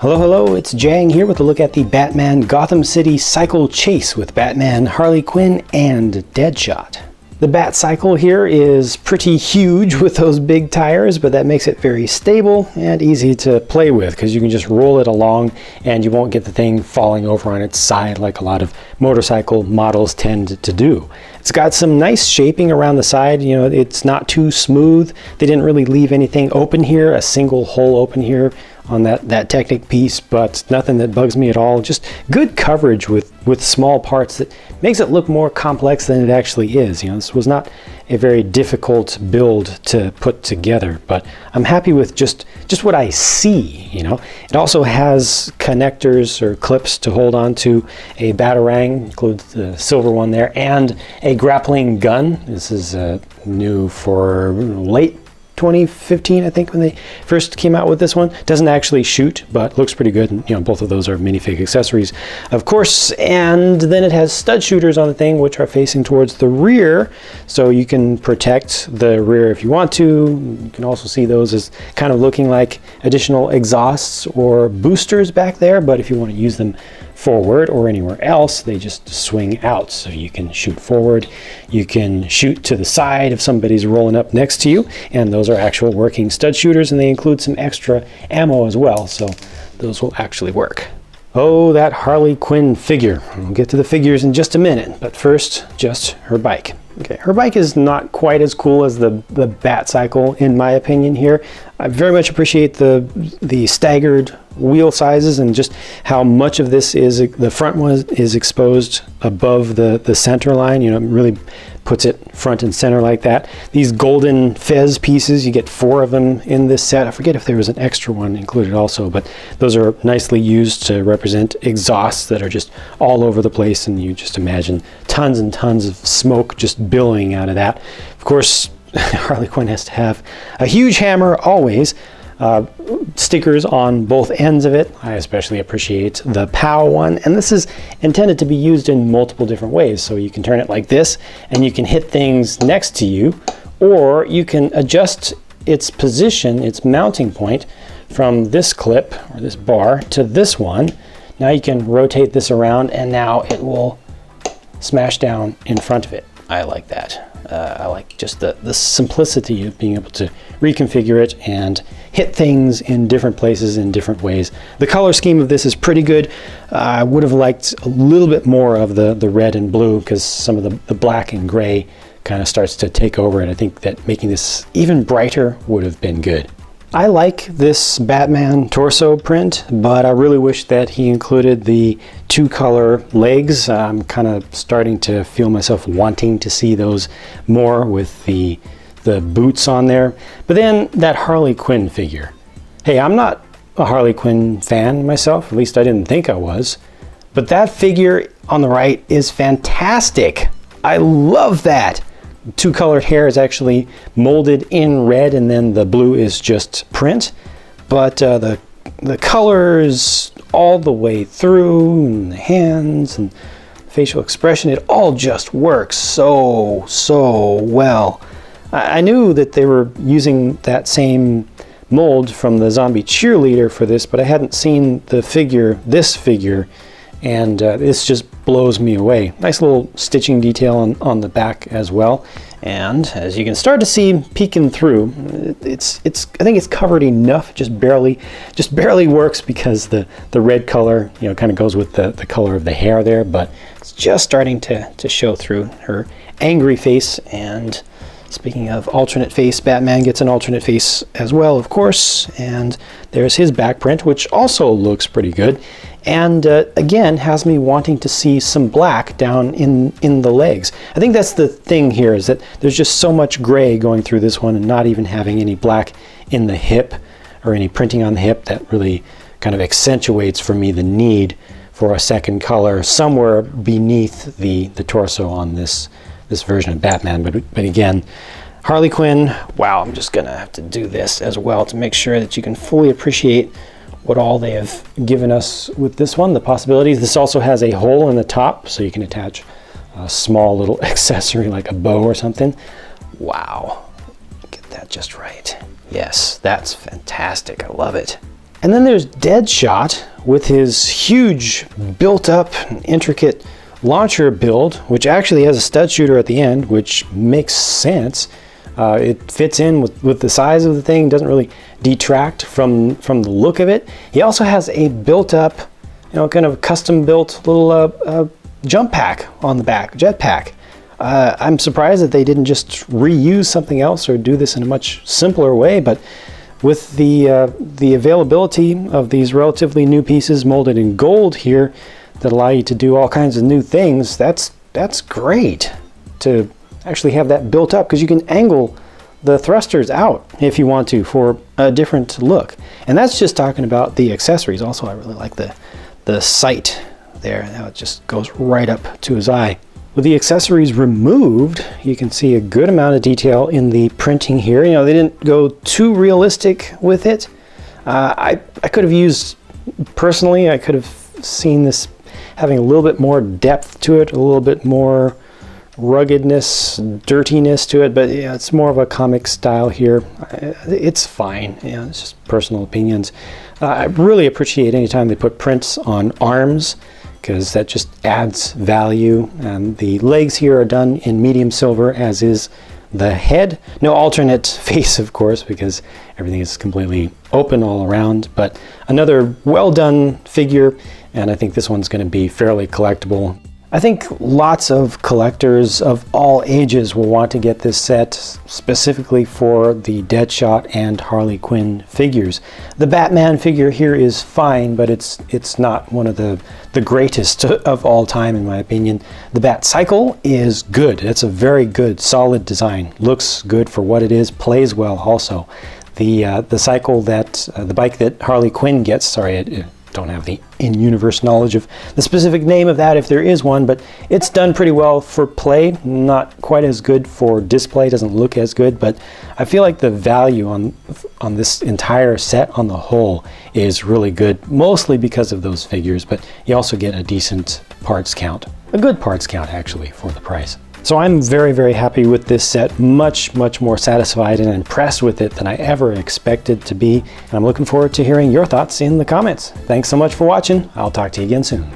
Hello, hello, it's Jang here with a look at the Batman Gotham City Cycle Chase with Batman, Harley Quinn, and Deadshot. The Bat Cycle here is pretty huge with those big tires, but that makes it very stable and easy to play with because you can just roll it along and you won't get the thing falling over on its side like a lot of motorcycle models tend to do. It's got some nice shaping around the side, you know, it's not too smooth. They didn't really leave anything open here, a single hole open here on that Technic piece, but nothing that bugs me at all. Just good coverage with small parts that makes it look more complex than it actually is. You know, this was not a very difficult build to put together, but I'm happy with just what I see, you know. It also has connectors or clips to hold on to a batarang, includes the silver one there, and a grappling gun. This is new for late 2015, I think, when they first came out with this one. Doesn't actually shoot, but looks pretty good. And, you know, both of those are minifig accessories, of course. And then it has stud shooters on the thing, which are facing towards the rear, so you can protect the rear if you want to. You can also see those as kind of looking like additional exhausts or boosters back there, but if you want to use them forward or anywhere else, they just swing out, so you can shoot forward, you can shoot to the side if somebody's rolling up next to you, and those are actual working stud shooters, and they include some extra ammo as well, so those will actually work. Oh, that Harley Quinn figure. We'll get to the figures in just a minute, but first, just her bike. Okay, her bike is not quite as cool as the Bat Cycle, in my opinion here. I very much appreciate the staggered wheel sizes and just how much of this is, the front one is exposed above the center line. You know, it really puts it front and center like that. These golden fez pieces, you get 4 of them in this set. I forget if there was an extra one included also, but those are nicely used to represent exhausts that are just all over the place, and you just imagine tons and tons of smoke just billowing out of that. Of course, Harley Quinn has to have a huge hammer always. Stickers on both ends of it. I especially appreciate the POW one, and this is intended to be used in multiple different ways. So you can turn it like this and you can hit things next to you, or you can adjust its position, its mounting point, from this clip or this bar to this one. Now you can rotate this around and now it will smash down in front of it. I like that. I like just the simplicity of being able to reconfigure it and hit things in different places in different ways. The color scheme of this is pretty good. I would have liked a little bit more of the red and blue, because some of the black and gray kind of starts to take over, and I think that making this even brighter would have been good. I like this Batman torso print, but I really wish that he included the 2-color legs. I'm kind of starting to feel myself wanting to see those more with the boots on there. But then that Harley Quinn figure. Hey, I'm not a Harley Quinn fan myself, at least I didn't think I was, but that figure on the right is fantastic. I love that. 2-colored hair is actually molded in red, and then the blue is just print, but the colors all the way through, and the hands and facial expression, it all just works so well. I knew that they were using that same mold from the zombie cheerleader for this, but I hadn't seen the figure, this figure, and this just blows me away. Nice little stitching detail on the back as well, and as you can start to see peeking through, I think it's covered enough, just barely works, because the red color, you know, kind of goes with the color of the hair there, but it's just starting to show through her angry face. And speaking of alternate face, Batman gets an alternate face as well, of course, and there's his back print, which also looks pretty good, and again has me wanting to see some black down in the legs. I think that's the thing here, is that there's just so much gray going through this one, and not even having any black in the hip or any printing on the hip, that really kind of accentuates for me the need for a second color somewhere beneath the torso on this version of Batman. But again, Harley Quinn, wow, I'm just gonna have to do this as well to make sure that you can fully appreciate what all they have given us with this one, the possibilities. This also has a hole in the top, so you can attach a small little accessory like a bow or something. Wow, get that just right. Yes, that's fantastic, I love it. And then there's Deadshot with his huge built-up, intricate launcher build, which actually has a stud shooter at the end, which makes sense. It fits in with the size of the thing, doesn't really detract from the look of it. He also has a built-up, kind of custom-built little jump pack on the back, jet pack. I'm surprised that they didn't just reuse something else or do this in a much simpler way, but with the availability of these relatively new pieces molded in gold here that allow you to do all kinds of new things, that's great to actually have that built up, because you can angle the thrusters out if you want to for a different look. And that's just talking about the accessories. Also, I really like the sight there. Now it just goes right up to his eye. With the accessories removed, you can see a good amount of detail in the printing here. They didn't go too realistic with it. I could have used, personally, I could have seen this having a little bit more depth to it, a little bit more ruggedness, dirtiness to it, but it's more of a comic style here. It's fine. It's just personal opinions. I really appreciate anytime they put prints on arms, because that just adds value. And the legs here are done in medium silver, as is the head. No alternate face, of course, because everything is completely open all around, but another well done figure, and I think this one's going to be fairly collectible. I think lots of collectors of all ages will want to get this set specifically for the Deadshot and Harley Quinn figures. The Batman figure here is fine, but it's not one of the greatest of all time, in my opinion. The Batcycle is good. It's a very good, solid design. Looks good for what it is, plays well also. The cycle that, the bike that Harley Quinn gets, sorry, I don't have the in-universe knowledge of the specific name of that if there is one, but it's done pretty well for play. Not quite as good for display, doesn't look as good, but I feel like the value on this entire set on the whole is really good, mostly because of those figures, but you also get a decent parts count, a good parts count actually, for the price. So I'm very, very happy with this set, much, much more satisfied and impressed with it than I ever expected to be. And I'm looking forward to hearing your thoughts in the comments. Thanks so much for watching. I'll talk to you again soon.